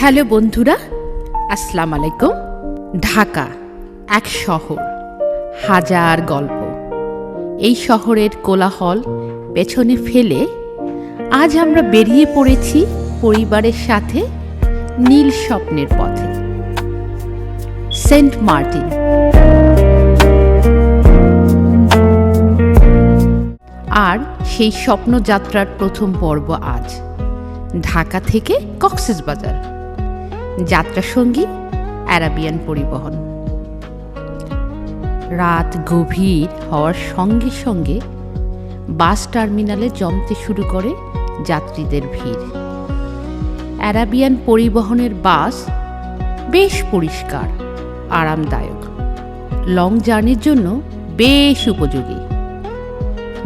Hello বন্ধুরা, আসসালামু আলাইকুম। ঢাকা এক শহর, হাজার গল্প। এই শহরের কোলাহল পেছনে ফেলে আজ আমরা বেরিয়ে পড়েছি পরিবারের সাথে নীল স্বপ্নের পথে। Saint Martin. আর সেই স্বপ্নযাত্রার প্রথম পর্ব আজ ঢাকা থেকে কক্সবাজার। যাত্রা সঙ্গী আরাবিয়ান পরিবহন। রাত গভীর হওয়ার সঙ্গে সঙ্গে বাস টার্মিনালে জমতে শুরু করে যাত্রীদের ভিড়। আরাবিয়ান পরিবহনের বাস বেশ পরিষ্কার, আরামদায়ক, লং জার্নির জন্য বেশ উপযোগী।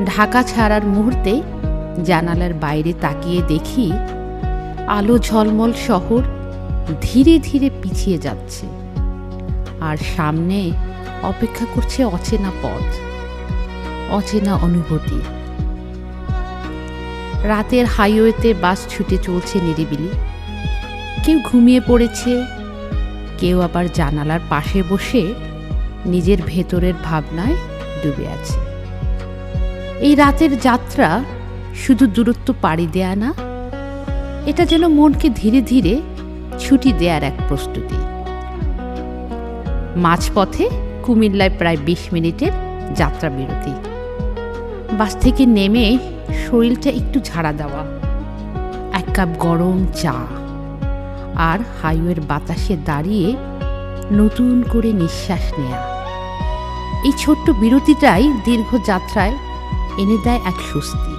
ঢাকা ছাড়ার মুহূর্তে জানালার বাইরে তাকিয়ে দেখি আলো ঝলমল শহর ধীরে ধীরে পিছিয়ে যাচ্ছে, আর সামনে অপেক্ষা করছে অচেনা পথ, অচেনা অনুভূতি। রাতের হাইওয়েতে বাস ছুটে চলছে নিরিবিলি। কেউ ঘুমিয়ে পড়েছে, কেউ আবার জানালার পাশে বসে নিজের ভেতরের ভাবনায় ডুবে আছে। এই রাতের যাত্রা শুধু দূরত্ব পাড়ি দেয়া না, এটা যেন মনকে ধীরে ধীরে ছুটি দেয়ার এক প্রস্তুতি। মাঝপথে কুমিল্লায় প্রায় ২০ মিনিটের যাত্রা বিরতি। বাস থেকে নেমে শরীরটা একটু ঝাড়া দেওয়া, এক কাপ গরম চা, আর হাইওয়ের বাতাসে দাঁড়িয়ে নতুন করে নিঃশ্বাস নেয়া। এই ছোট্ট বিরতিটাই দীর্ঘ যাত্রায় এনে দেয় এক স্বস্তি।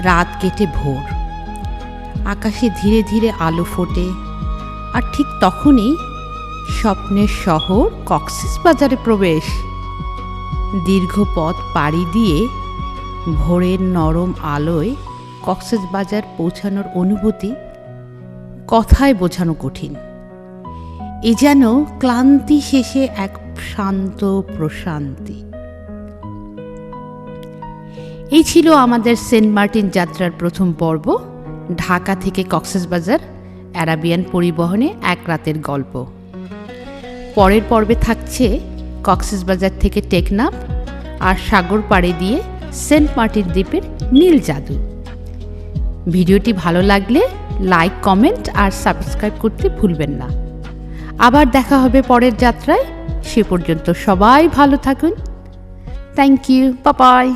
রাত কেটে ভোর, আকাশে ধীরে ধীরে আলো ফোটে, আর ঠিক তখনই স্বপ্নের শহর কক্সবাজারে প্রবেশ। দীর্ঘ পথ পাড়ি দিয়ে ভোরের নরম আলোয় কক্সবাজার পৌঁছানোর অনুভূতি কথায় বোঝানো কঠিন। এ যেন ক্লান্তি শেষে এক শান্ত প্রশান্তি। এই ছিল আমাদের সেন্ট মার্টিন যাত্রার প্রথম পর্ব, ঢাকা থেকে কক্সবাজার আরাবিয়ান পরিবহনে এক রাতের গল্প। পরের পর্বে থাকছে কক্সবাজার থেকে টেকনাফ আর সাগর পাড়ে দিয়ে সেন্ট মার্টিন দ্বীপের নীল জাদু। ভিডিওটি ভালো লাগলে লাইক, কমেন্ট আর সাবস্ক্রাইব করতে ভুলবেন না। আবার দেখা হবে পরের যাত্রায়। সে পর্যন্ত সবাই ভালো থাকুন। Thank you, bye by.